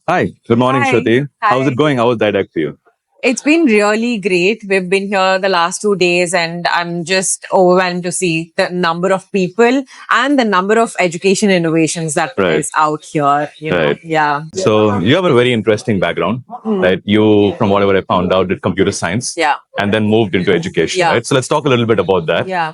Hi, good morning, Hi. Shruti. How's Hi. it going? How was Didac for you? It's been really great. We've been here the last 2 days, and I'm just overwhelmed to see the number of people and the number of education innovations that Right, is out here. right. Yeah. So you have a very interesting background, right? You, from whatever I found out, did computer science Yeah. and then moved into education, Yeah. right? So let's talk a little bit about that. Yeah.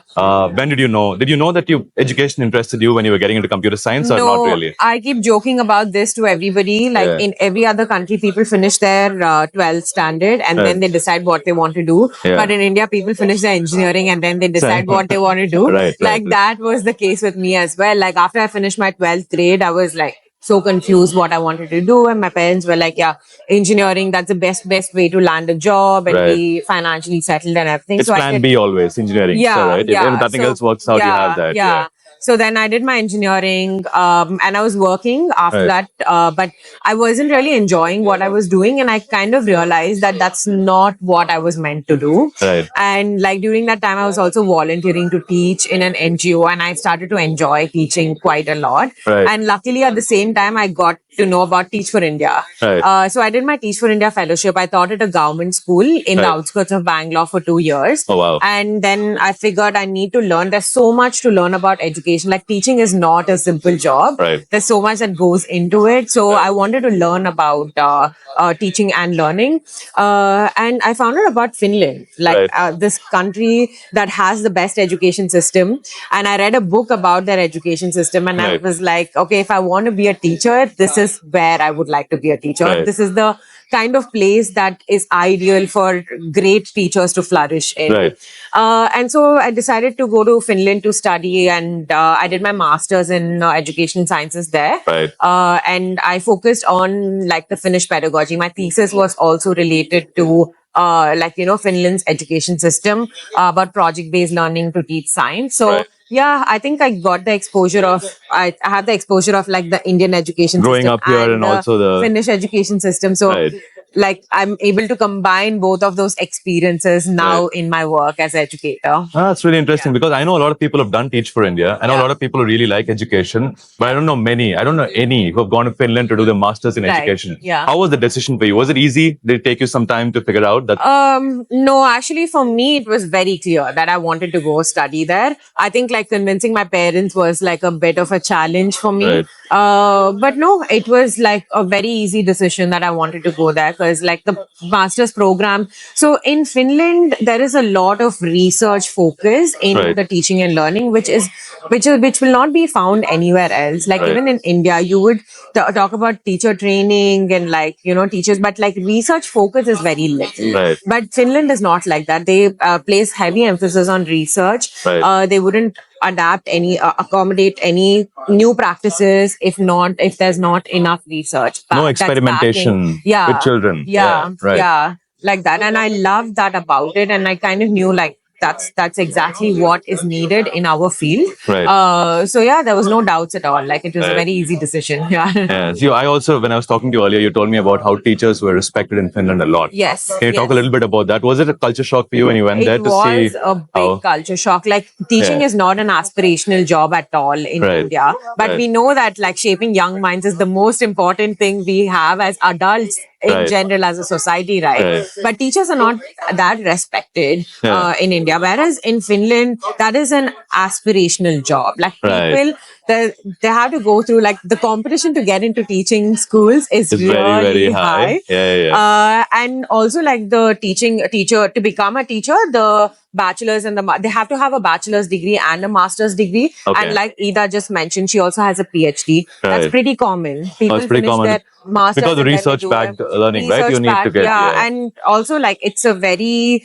When did you know? Did you know that education interested you when you were getting into computer science, or not No, really? I keep joking about this to everybody. Like Yeah. in every other country, people finish their 12th standard and then Right. they decide what they want to do. Yeah. But in India, people finish their engineering and then they decide what they want to do. Right, Like right. that was the case with me as well. Like after I finished my 12th grade, I was like so confused what I wanted to do. And my parents were like, yeah, engineering, that's the best way to land a job and Right. be financially settled and everything. It's So I plan said, B always, engineering. So, yeah, right? If yeah. nothing So else works out, you have that. yeah. So then I did my engineering, and I was working after Right. that, but I wasn't really enjoying what I was doing, and I kind of realized that that's not what I was meant to do. Right. And like during that time, I was also volunteering to teach in an NGO, and I started to enjoy teaching quite a lot. Right. And luckily, at the same time, I got to know about Teach for India. Right. So I did my Teach for India fellowship. I taught at a government school in the Right. outskirts of Bangalore for 2 years. Oh, wow. And then I figured I need to learn. There's so much to learn about education. Like teaching is not a simple job. Right. There's so much that goes into it. So I wanted to learn about teaching and learning. And I found out about Finland, like Right. this country that has the best education system. And I read a book about their education system, and I Right. was like, okay, if I want to be a teacher, this is where I would like to be a teacher. Right. This is the kind of place that is ideal for great teachers to flourish in. Right. And so I decided to go to Finland to study, and I did my master's in education sciences there. Right. And I focused on like the Finnish pedagogy. My thesis was also related to Finland's education system, about project-based learning to teach science. So Right. yeah, I think I got the exposure of I had the exposure of like the Indian education Growing system up here and the also the Finnish education system. So Right. like I'm able to combine both of those experiences now in my work as an educator. That's really interesting because I know a lot of people have done Teach for India. I know a Yeah. lot of people who really like education, but I don't know many. I don't know any who have gone to Finland to do their masters in Right. education. Yeah. How was the decision for you? Was it easy? Did it take you some time to figure out that? No, actually for me it was very clear that I wanted to go study there. I think like convincing my parents was like a bit of a challenge for me. Right. But no, it was like a very easy decision that I wanted to go there because like the master's program. So in Finland, there is a lot of research focus in Right. the teaching and learning, which will not be found anywhere else. Like Right. even in India, you would talk about teacher training and like, teachers, but like research focus is very little. Right. But Finland is not like that. They place heavy emphasis on research. Right. They wouldn't accommodate any new practices if there's not enough research. No that's experimentation backing. Yeah. with children. Yeah. Right. Yeah. Like that. And I love that about it. And I kind of knew like that's exactly what is needed in our field. Right. So yeah, there was no doubts at all. Like it was a Right. very easy decision. Yeah. Yeah. See, I also, when I was talking to you earlier, you told me about how teachers were respected in Finland a lot. Yes. Can you talk a little bit about that? Was it a culture shock for you when you went there It to see was a big how? culture shock. Like teaching Yeah. is not an aspirational job at all in Right. India. But Right. we know that like shaping young minds is the most important thing we have as adults in Right. general as a society, right? Right. But teachers are not that respected Yeah. in India. Whereas in Finland, that is an aspirational job. Like Right. people, they have to go through like the competition to get into teaching schools is It's really very, very high. Yeah, yeah, yeah. and also like the teacher to become a teacher, the bachelor's and they have to have a bachelor's degree and a master's degree. Okay. And like Ida just mentioned, she also has a PhD. That's Right. pretty common. People It's pretty finish common. their master's Because of and then they research-backed do a learning, right? You need to research-backed, get yeah. And also like it's a very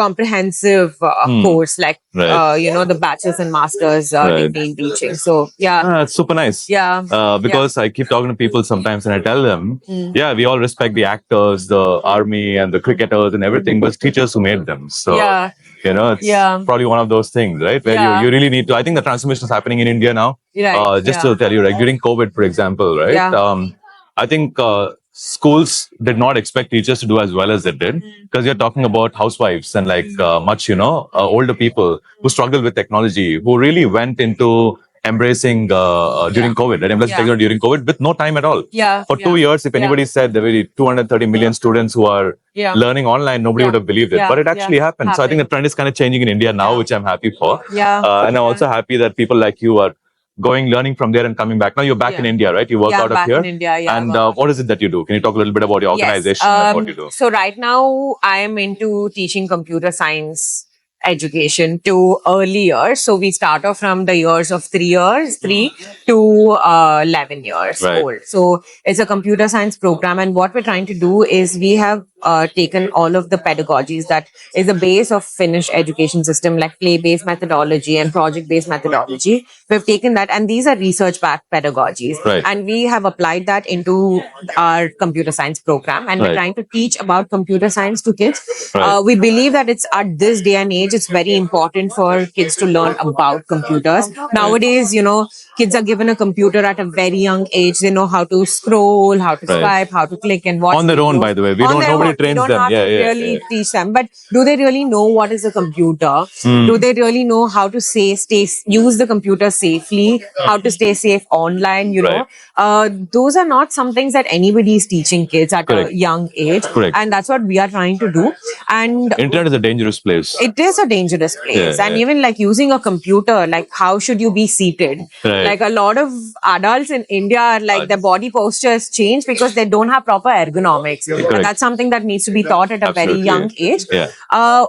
comprehensive course, like Right. the bachelor's and master's Right. degree in teaching. So yeah, It's super nice. yeah. Because I keep talking to people sometimes and I tell them, yeah, we all respect the actors, the army and the cricketers and everything, but it's teachers who made them. So, Yeah. it's Yeah. probably one of those things, right? Where Yeah. you really need to, I think the transformation is happening in India now. Right. Just Yeah. to tell you, like during COVID, for example, right? Yeah. I think schools did not expect teachers to do as well as they did because you're talking about housewives and like much, older people who struggle with technology, who really went into embracing during COVID, right? Embracing technology during COVID with no time at all. Yeah. For 2 years, if anybody said there were 230 million students who are learning online, nobody would have believed it. But it actually happened. So I think the trend is kind of changing in India now, which I'm happy for. And I'm also happy that people like you are learning from there and coming back. Now you're back in India, right? You work out of back here. in India, And what is it that you do? Can you talk a little bit about your organization and what you do? So right now I am into teaching computer science education to early years. So we start off from the years of 3 to 11 years old. So it's a computer science program. And what we're trying to do is we have taken all of the pedagogies that is the base of Finnish education system, like play-based methodology and project-based methodology. We've taken that, and these are research-backed pedagogies. And we have applied that into our computer science program, and we're trying to teach about computer science to kids. We believe that it's at this day and age, it's very important for kids to learn about computers. Nowadays, kids are given a computer at a very young age. They know how to scroll, how to swipe, how to click and watch. On their own, by the way. Nobody trains them. We don't have to really teach them. But do they really know what is a computer? Do they really know how to use the computer safely? How to stay safe online? Those are not some things that anybody is teaching kids at a young age. And that's what we are trying to do. And internet is a dangerous place. It is a dangerous place. And even like using a computer, like how should you be seated? Like a lot of adults in India are like their body posture has changed because they don't have proper ergonomics. And that's something that needs to be taught at a very young age.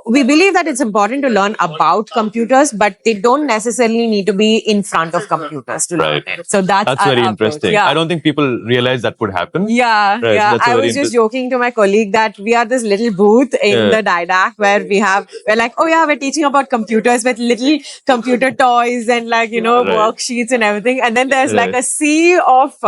We believe that it's important to learn about computers, but they don't necessarily need to be in front of computers to learn it. So that's very interesting. I don't think people realize that could happen. I was just joking to my colleague that we are this little booth in the Didac where we're like, oh yeah, we're teaching about computers with little computer toys and like, worksheets and everything. And then there's like a sea of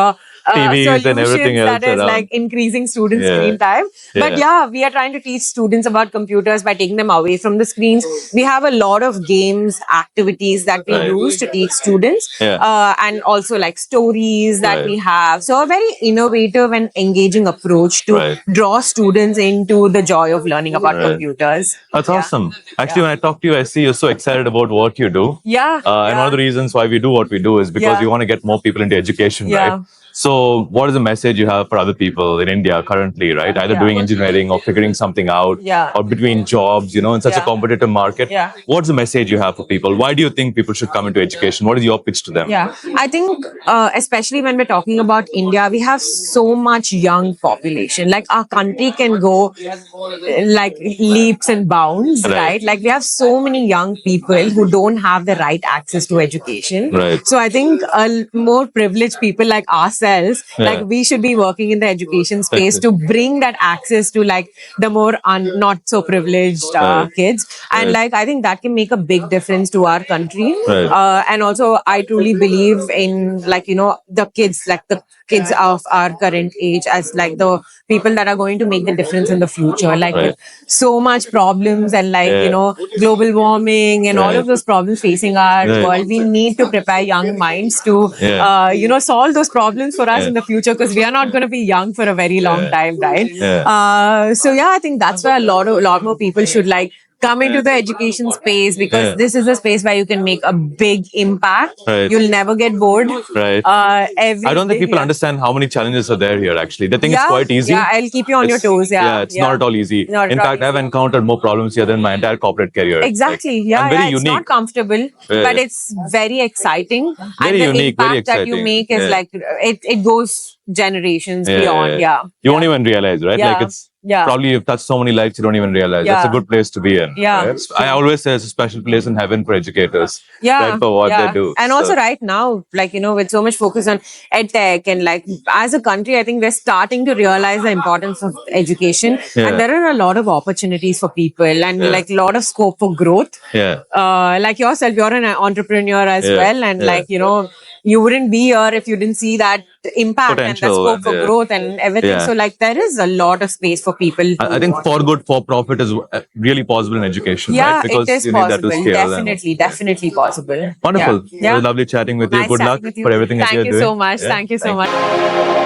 TVs and everything else that is around. like increasing student screen time. But we are trying to teach students about computers by taking them away from the screens. We have a lot of games, activities that we use to teach students, and also like stories that we have. So a very innovative and engaging approach to draw students into the joy of learning about computers. That's awesome. Actually, when I talk to you, I see you're so excited about what you do. And one of the reasons why we do what we do is because we want to get more people into education, right? So what is the message you have for other people in India currently, right? Either doing engineering or figuring something out or between jobs, in such a competitive market. What's the message you have for people? Why do you think people should come into education? What is your pitch to them? I think especially when we're talking about India, we have so much young population. Like our country can go like leaps and bounds, right? Like we have so many young people who don't have the right access to education. So I think more privileged people like us like we should be working in the education space to bring that access to like the more not so privileged kids, and like I think that can make a big difference to our country. And also I truly believe in like the kids of our current age as like the people that are going to make the difference in the future. Like with so much problems and like global warming and all of those problems facing our world, we need to prepare young minds to solve those problems for us in the future, because we are not going to be young for a very long time, right? So I think that's why a lot more people should like come into the education space, because this is a space where you can make a big impact. You'll never get bored. I don't think people understand how many challenges are there here, actually. They think it's quite easy. I'll keep you on your toes. It's not at all easy. In fact, I've encountered more problems here than my entire corporate career. Exactly. It's not comfortable, but it's very exciting. Very and the unique, impact very that you exciting. make is like, it goes generations beyond. You won't even realize, right? Like it's probably you've touched so many lives you don't even realize. That's a good place to be in. Right? I always say it's a special place in heaven for educators. Right, for what they do. And also right now, like, with so much focus on edtech and like as a country, I think we're starting to realize the importance of education. And there are a lot of opportunities for people and like a lot of scope for growth. Like yourself, you're an entrepreneur as well. And like, you wouldn't be here if you didn't see that impact Potential and the scope for growth and everything. So like there is a lot of space for people. I think for good, for profit is really possible in education, right? Because it is you need that to possible. scale. Definitely possible. Wonderful. It was lovely chatting with you. Nice Good luck with you. for everything that you're Thank doing. you so much. Thank you so much.